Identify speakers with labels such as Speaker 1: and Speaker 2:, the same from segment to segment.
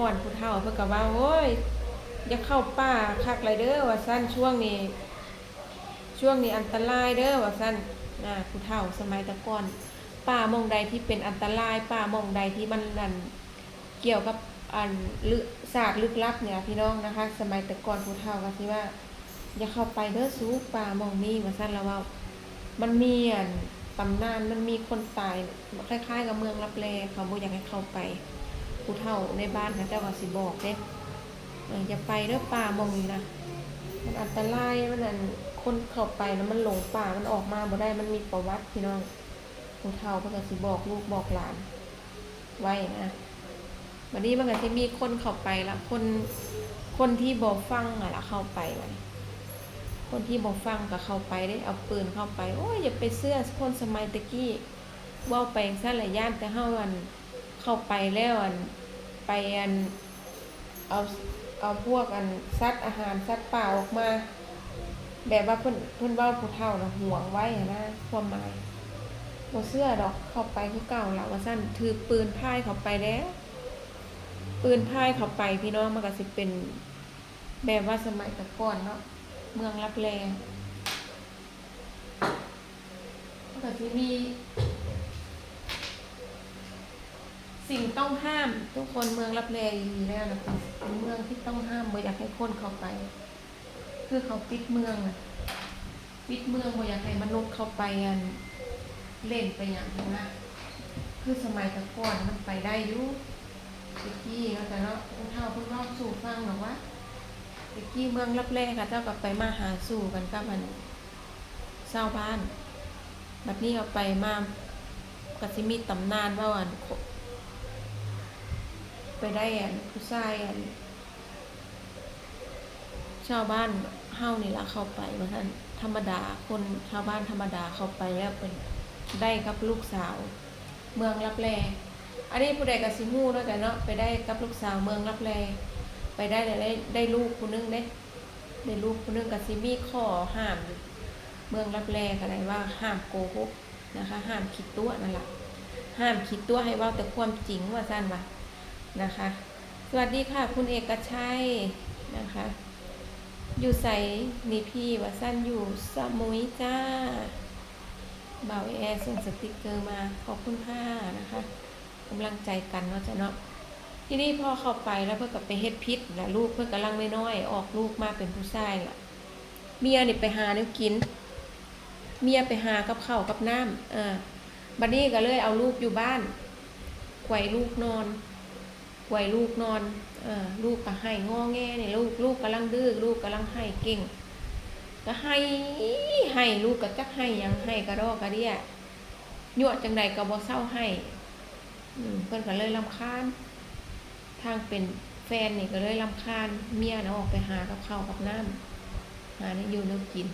Speaker 1: ก่อนผู้เฒ่าเพิ่นก็ว่าโอ้ยอย่าเข้าป่าคักไรเด้อว่าซั่นช่วงนี้อันตรายเด้อว่าซั่นผู้เฒ่าสมัยแต่ก่อนป่าหม้องใดที่เป็นอันตรายป่าหม้องใดที่มันนั่นเกี่ยวกับอันลึกศาสตร์ลึกลับเนี่ยพี่น้องนะคะสมัยแต่ก่อนผู้เฒ่าก็สิว่าอย่าเข้าไปเด้อสู่ป่าหม้องนี้ว่าซั่นแล้วว่ามันมีอันตำนานมันมีคนตายคล้ายๆกับเมืองลับแลเขาบ่อยากให้เข้าไปผู้เฒ่าในบ้านเขาเจ้าก็สิบอกเด้อย่าไปเด้อป่าหม้องนี้นะมันอันตรายมันอันคนเข้าไปแล้วมันหลงป่ามันออกมาบ่ได้มันมีประวัติพี่น้องผู้เฒ่าเพิ่นก็สิบอกลูกบอกหลานไว้นะบัดนี้มันก็สิมีคนเข้าไปละคนที่บ่ฟังล่ะเข้าไปบัดนี้คนที่บ่ฟังก็เข้าไปได้เอาปืนเข้าไปโอ้ยอย่าไปเชื่อคนสมัยตะกี้เว้าไปจังซั่นแหละย่านแต่เฮาอันเข้าไปแล้วอันไปอันเอาพวกอันสัตว์อาหารสัตว์ป่าออกมาแบบว่าเพิ่นเว้าผู้เฒ่าน่ะห่วงไว้นะความหมายบ่เชื่อดอกเข้าไปคือเก่าล่ะว่าซั่นถือปืนพ่ายเข้าไปแล้วปืนพ่ายเข้าไปพี่น้องมันก็สิเป็นแบบว่าสมัยแต่ก่อนเนาะเมืองลับแลมันก็สิมีสิ่งต้องห้ามทุกคนเมืองลับแลอยู่แล้วนะเป็นเมืองที่ต้องห้ามบ่อยากให้คนเข้าไปคือเขาปิดเมืองปิดเมืองบ่อยากให้มนุษย์เข้าไปอันเล่นไปอย่างนั้นนะคือสมัยแต่ก่อนมันไปได้อยู่ตะกี้แต่เนาะเท่าเพิ่นเล่าสู่ฟังหรอกว่าตะกี้เมืองลับแลค่ะเจ้าก็ไปมาหาสู่กันกับมันชาวบ้านบัดนี้เอาไปมาก็สิมีตำนานว่าอันไปได้อันผู้ชายอันชาวบ้านเฮานี่ล่ะเข้าไปว่าท่านธรรมดาคนชาวบ้านธรรมดาเข้าไปแล้วเป็นได้กับลูกสาวเมืองลับแลอันนี้ผู้ใดก็สิฮู้เนาะแต่เนาะไปได้กับลูกสาวเมืองลับแลไปได้ลูกผู้นึงเด้ได้ลูกผู้นึงก็สิมีข้อห้ามเมืองลับแลก็ได้ว่าห้ามโกหกนะคะห้ามคิดตัวนั่นล่ะห้ามคิดตัวให้เว้าแต่ความจริงว่าซั่นว่านะคะสวัสดีค่ะคุณเอกชัยนะคะอยู่ใส่นี่พี่ว่าสั้นอยู่สมุยจ้าบ่าวแอร์ส่งสติกเกอร์มาขอบคุณค่ะนะคะกำลังใจกันเนาะจ้ะเนาะที่นี่พ่อเข้าไปแล้วเพื่อกับไปเฮ็ดพิษนะลูกเพื่อกำลังน้อยๆออกลูกมาเป็นผู้ชายล่ะเมียนี่ไปหาเนื้อกินเมียไปหากับข้าวกับน้ำบัดนี้ก็เลยเอาลูกอยู่บ้านไกวลูกนอนลูกก็ให้งอแงนี่ลูกกำลังดื้อลูกกำลังให้เก่งก็ให้ลูกก็จักให้ยังให้กระดอกกระเดี่ยยั่วจังใดก็บ่เศร้าให้เพิ่นก็เลยรำคาญทางเป็นแฟนนี่ก็เลยรำคาญเมียน่ะออกไปหากับข้าวกับน้ำหาเนี่ยอยู่แนวกิน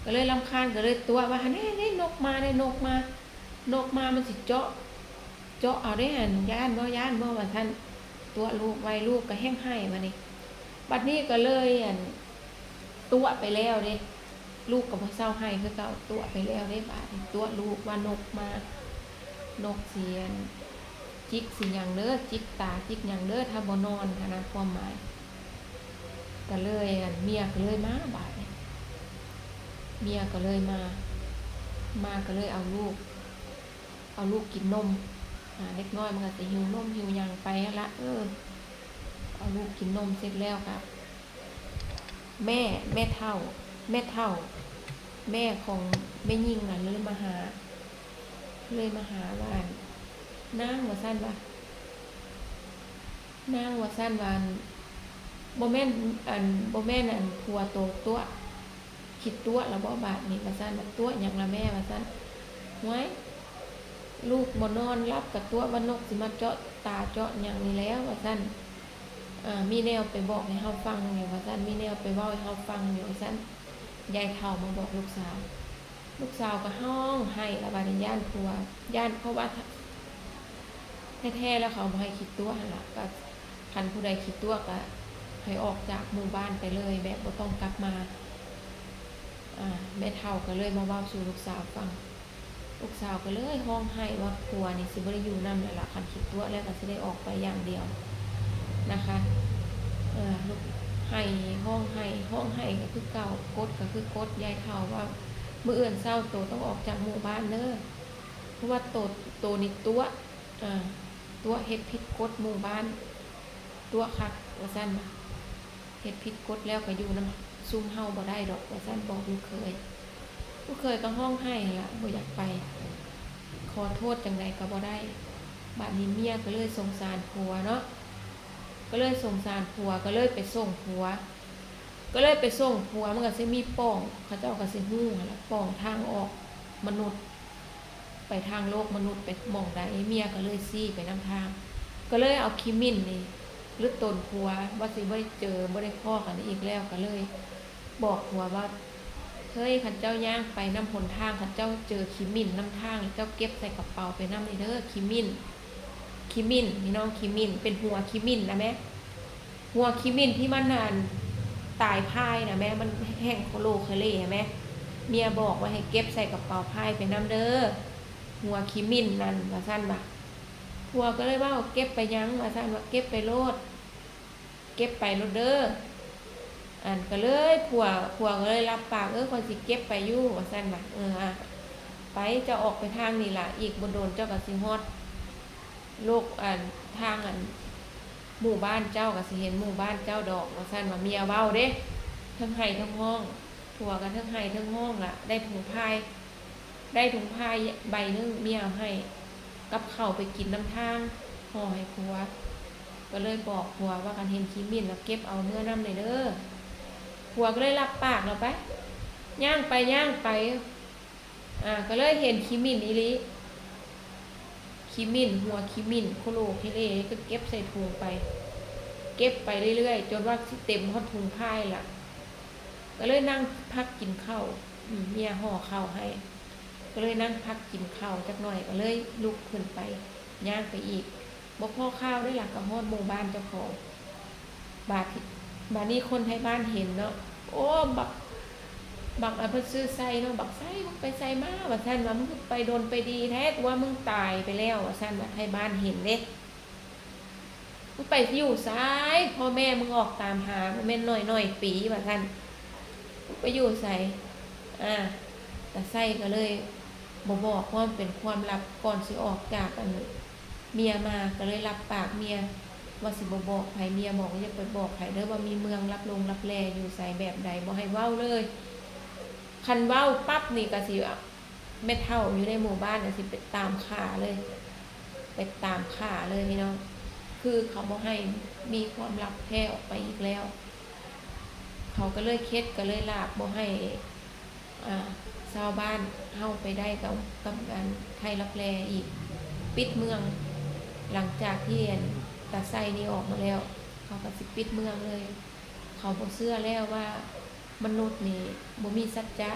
Speaker 1: ก็เลยรำคาญก็เลยตัวว่าแน่นกมาได้นกมามันสิเจาะเอาได้หั่นย่านบ่ว่าท่านตัวลูกไว้ลูกก็แห้งให้มานี่บัดนี้ก็เลยตัวไปแล้วเด้ลูกก็บ่เศร้าให้คือเก่าตัวไปแล้วเด้บาดนี้ตัวลูกว่านกเสียนจิกสิหยังเด้อจิกตาจิกหยังเด้อถ้าบ่นอนค่ะนะความหมายก็เลยเมียก็เลยมาบาดนี้เมียก็เลยมาก็เลยเอาลูกกินนมเล็กน้อยมันก็จะหิวนมหิวยังไปละเอาลูกกินนมเสร็จแล้วครับแม่เฒ่าแม่ของแม่ยิ่งน่ะเลยมาหาว่านางว่าซั่นว่บ่แม่นผัวโตตัวคิดตัวแล้วบ่บาดนี่ว่าซั่นตัวหยังละแม่ว่าซั่นหวยลูกบ่นอนรับกับตัวว่านกสิมาเจาะตาเจาะหยังนี่แล้วว่าซั่นมีแนวไปบอกให้เฮาฟังอยู่ว่าซั่นมีแนวไปเว้าให้เฮาฟังอยู่ว่าซั่นยายเฒ่ามาบอกลูกสาวก็ห้องให้ละบาดนี้ย่านผัวย่านเพราะว่าแท้ๆแล้วเขาบ่ให้คิดตัวหั่นล่ะก็คันผู้ใดคิดตัวก็ให้ออกจากหมู่บ้านไปเลยแบบบ่ต้องกลับมาแม่เฒ่าก็เลยมาเว้าสู่ลูกสาวฟังลูกสาวก็เลยห้องให้ว่าผัวนี่สิบ่ได้อยู่นำแล้วล่ะคันคิดตัวแล้วก็สิได้ออกไปอย่างเดียว นะคะลูกให้ห้องให้ก็คือเก่ากดก็คือกดยายเฒ่าว่ามื้ออื่นเช้าโตต้องออกจากหมู่บ้านเด้อเพราะว่าโตนี่ตัวเฮ็ดผิดกฎหมู่บ้านตัวคักว่าซั่นเฮ็ดผิดกฎแล้วก็อยู่นำซุ่มเฮาบ่ได้ดอกว่าซั่นบอกลูกเคยก็ห้องให้ล่ะบ่อยากไปขอโทษจังไดก็บ่ได้บัดนี้เมียก็เลยสงสารผัวเนาะก็เลยสงสารผัวก็เลยไปส่งผัวมันก็สิมีป่องเขาเจ้าก็สิฮู้หั่นล่ะป่องทางออกมนุษย์ไปทางโลกมนุษย์ไปหม้องใดเมียก็เลยซี้ไปนำทางก็เลยเอาขี้มิ้นนี่หรือตนผัวว่าสิบ่ได้เจอบ่ได้พ้อกันอีกแล้วก็เลยบอกผัวว่าเฮ้ยคันเจ้าย่างไปนำหนทางคันเจ้าเจอขี้มิ้นนำทางเจ้าเก็บใส่กระเป๋าไปนำเด้อขี้มิ้นพี่น้องขี้มิ้นเป็นหัวขี้มิ้นนะแม่หัวขี้มิ้นที่มันนานตายพายนะแม่มันแห้งโคโลเคเล่แม่เมียบอกว่าให้เก็บใส่กระเป๋าพายไปนำเด้อหัวขี้มิ้นนั่นว่าซั่นบ่ะผัวก็เลยว่าเก็บไปยังว่าซั่นว่าเก็บไปโลดเก็บไปโลดเด้อก็เลยผัวก็เลยรับปากคนสิเก็บไปอยู่ว่าซั่นบ่ะไปจะออกไปทางนี่ล่ะอีกบ่โดนเจ้าก็สิฮอดโลกทางหมู่บ้านเจ้าก็สิเห็นหมู่บ้านเจ้าดอกว่าซั่นว่าเมียเว้าเด้ทั้งไห้ทั้งห้องผัวกันทั้งไห้ทั้งห้องล่ะได้ถุงพายใบนึงเมียเอาให้กับข้าวไปกินน้ำทางห่อให้ผัวก็เลยบอกผัวว่ากันเห็นขี้มิ้นแล้วเก็บเอาเนื้อน้ำเลยเด้อผัวก็เลยรับปากเราไปย่างไปก็เลยเห็นขี้มิ้นอีหลีขี้มิ้นหัวขี้มิ้นโคโลเคเล่ก็เก็บใส่ถุงไปเก็บไปเรื่อยๆจนว่าสิเต็มฮอดถุงพายล่ะก็เลยนั่งพักกินข้าวเมียห่อข้าวให้ก็เลยนั่งพักกินข้าวจักหน่อยก็เลยลุกขึ้นไปย่างไปอีกบ่พอข้าวได้ล่ะก็ฮอดหมู่บ้านเจ้าของบาดนี้คนไทยบ้านเห็นเนาะโอ้บักเพิ่นซื้อใส่เนาะบักใส่มึงไปใส่มาว่าซั่นว่ามึงไปโดนไปดีแท้ว่ามึงตายไปแล้วว่าซั่นว่าไทยบ้านเห็นเด้มึงไปอยู่ซ้ายพ่อแม่มึงออกตามหาบ่แม่นน้อยปีว่าซั่นไปอยู่ไสแต่ใส่ก็เลยบ่บอกเพราะมันเป็นความลับก่อนสิออกจากเมียมาก็เลยรับปากเมียว่าสิบ่บอกไผเมียบอกว่าอย่าไปบอกไผเด้อว่ามีเมืองรับแลอยู่ไสแบบใดบ่ให้เว้าเลยคันเว้าปั๊บนี่ก็สิแม่เฒ่าอยู่ในหมู่บ้านน่ะสิไปตามฆ่าเลยพี่น้องคือเขาบ่ให้มีความลับแพร่ออกไปอีกแล้วเขาก็เลยเคล็ดก็เลยลากบ่ให้ชาวบ้านเฮาไปได้กับการไทยรับแลอีกปิดเมืองหลังจากที่ตาไส้นี่ออกมาแล้วเขาก็สิปิดเมืองเลยเขาบ่เชื่อแล้วว่ามนุษย์นี่บ่มีสัจจะ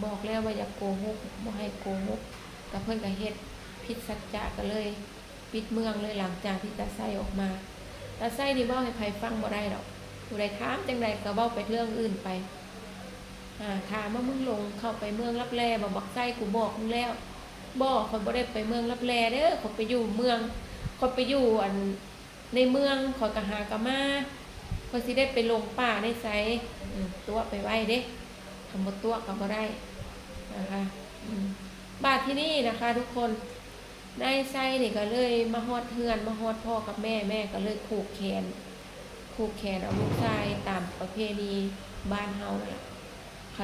Speaker 1: บอกแล้วว่าอย่าโกหกบ่ให้โกหกก็เพิ่นก็เฮ็ดผิดสัจจะก็เลยปิดเมืองเลยหลังจากที่ตาไส้ออกมาตาไส้นี่เว้าให้ไผฟังบ่ได้ดอกผู้ใดถามจังไดก็เว้าไปเรื่องอื่นไปถามว่ามึงลงเข้าไปเมืองรับแลบ่บักไส้กูบอกมึงแล้วบอกคนบ่ได้ไปเมืองรับแลเด้อคนไปอยู่เมืองคนไปอยู่ในเมืองขอยก็หากะมาคนสิได้ไปลงป่าได้ไสตัวไปไว้เด้ทำบ่ตัวก็บ่ได้นะคะบาดที่นี่นะคะทุกคนนายไส้นี่ก็เลยมาฮอดเฮือนมาฮอดพ่อกับแม่ก็เลยผูกแขนเอาลูกชายตามประเพณีบ้านเฮาน่ะคั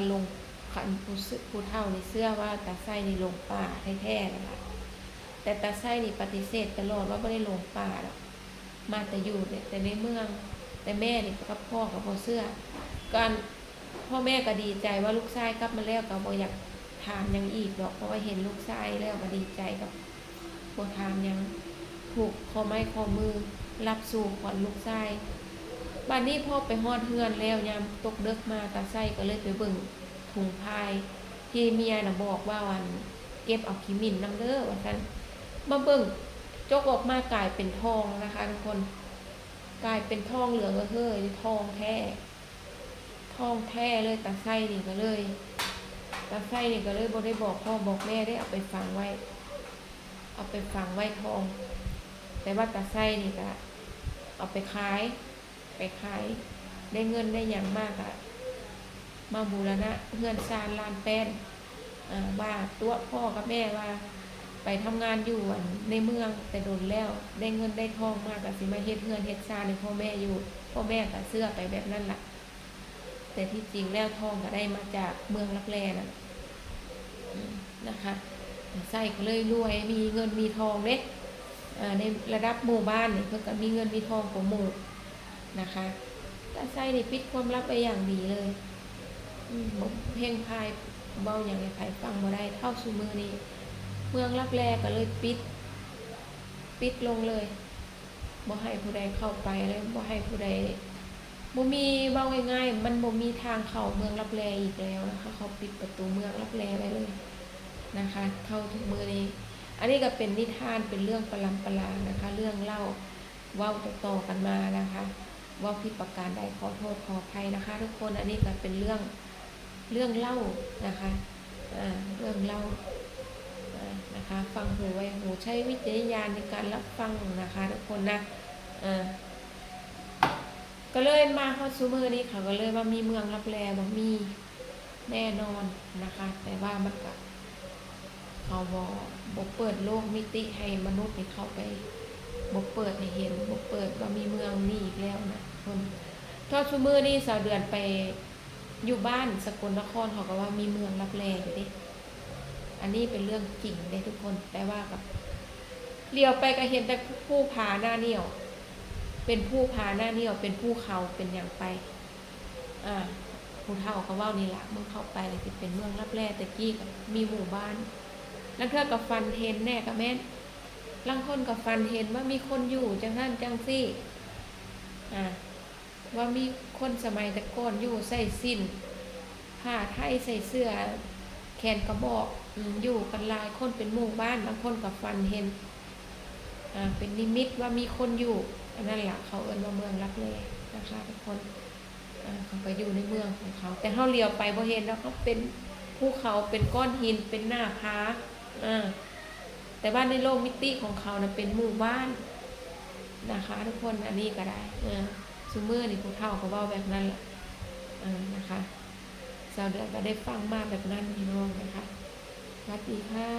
Speaker 1: นผู้เฒ่านี่เชื่อว่าตาไส้นี่ลงป่าแท้ๆนะคะแต่ตาไส้นี่ปฏิเสธตลอดว่าบ่ได้ลงป่าหรอกมาแต่อยู่แต่ในเมืองแต่แม่นี่กับพ่อก็บ่เชื่อการพ่อแม่ก็ดีใจว่าลูกชายกลับมาแล้วก็บ่อยากถามหยังอีกหรอกเพราะว่าเห็นลูกชายแล้วก็ดีใจกับบ่ถามหยังผูกข้อไม้ข้อมือรับสู่ขวัญลูกชายบัดนี้พ่อไปฮอดเฮือนแล้วยามตกดึกมาตาไส้ก็เลยไปเบิ่งถุงพายที่เมียน่ะบอกว่าวันเก็บเอาขี้มิ้นนำเด้อว่าซั่นมาเบิ่งจกออกมากลายเป็นทองนะคะทุกคนกลายเป็นทองเหลืองเฮ้ยทองแท้เลยตาไส้นี่ก็เลยบ่ได้บอกพ่อบอกแม่ได้เอาไปฝังไว้ทองแต่ว่าตาไส้นี่ก็ เอาไปขายได้เงินได้อย่างมากอะมาบูรณะเฮือนซานลานแป้นว่าตัวพ่อกับแม่ว่าไปทำงานอยู่ในเมืองแต่โดนแล้วได้เงินได้ทองมากก็สิมาเฮ็ดเฮือนเฮ็ดซานให้พ่อแม่อยู่พ่อแม่ก็เสื้อไปแบบนั้นล่ะแต่ที่จริงแล้วทองก็ได้มาจากเมืองลับแลน่ะนะคะใส่ก็เลยรวยมีเงินมีทองเด้ในระดับหมู่บ้านเนี่ยเพิ่นก็มีเงินมีทองกว่าหมู่นะคะแต่ใส่นี่ปิดความลับไปอย่างดีเลยบ่เพ่งพายเบาอย่างไรไผฟังบ่ได้เท่าซุมื้อนี้เมืองลับแลก็เลยปิดลงเลยบ่ให้ผู้ใดเข้าไปเลยบ่ให้ผู้ใดบ่มีเว้าง่ายๆมันบ่มีทางเข้าเมืองลับแลอีกแล้วนะคะเขาปิดประตูเมืองลับแลไว้เลยนะคะเท่าทุกมื้อนี้อันนี้ก็เป็นนิทานเป็นเรื่องประลำประลานะคะเรื่องเล่าเว้าต่อๆกันมานะคะว่าผิดประการใดขอโทษขออภัยนะคะทุกคนอันนี้ก็เป็นเรื่องเล่านะคะเรื่องเล่านะคะฟังหูไว้หูใช้วิจารณญาณในการรับฟังนะคะทุกคนนะก็เลยมาฮอดซูมือนี้เขาก็เลยว่ามีเมืองลับแลบ่มีแน่นอนนะคะแต่ว่ามันก็เขาบ่เปิดโลกมิติให้มนุษย์นี่เข้าไปบ่เปิดให้เห็นบ่เปิดว่ามีเมืองนี้อีกแล้วนะคนทอดซูมือนี้สาวเดือนไปอยู่บ้านสกลนครเขาก็ว่ามีเมืองลับแลอยู่ดิอันนี้เป็นเรื่องจริงเลยทุกคนแต่ว่ากับเลี้ยวไปก็เห็นแต่ภูผาหน้าเหนี่ยวเป็นภูผาหน้าเหนี่ยวเป็นภูเขาเป็นอย่างไปผู้เฒ่าเขาเว้านี่ล่ะมึงเข้าไปเลยสิเป็นเมืองลับแลตะกี้ก็มีหมู่บ้านลังเทื่อก็ฟันเห็นแน่ก็แม่นลังคนก็ฟันเห็นว่ามีคนอยู่จังนั้นจังซี่ว่ามีคนสมัยแต่ก่อนอยู่ใส่สิ้นผ้าไทยใส่เสื้อแขนกระบอกอยู่กันหลายคนเป็นหมู่บ้านบางคนกับฟันเห็นเป็นนิมิตว่ามีคนอยู่อันนั้นแหละเขาเอิ้นว่าเมืองลับแลนะคะทุกคนเขาไปอยู่ในเมืองของเขาแต่เฮาเลี้ยวไปบ่เห็นแล้วเขาเป็นภูเขาเป็นก้อนหินเป็นหน้าผาแต่ว่าในโลกมิติของเขานะเป็นหมู่บ้านนะคะทุกคนอันนี้ก็ได้ซุมื้อนี่ผู้เฒ่าเขาเว้าแบบนั้นแหละนะคะสาวเดือนก็ได้ฟังมาแบบนั้นพี่น้องนะคะสวัสดีค่ะ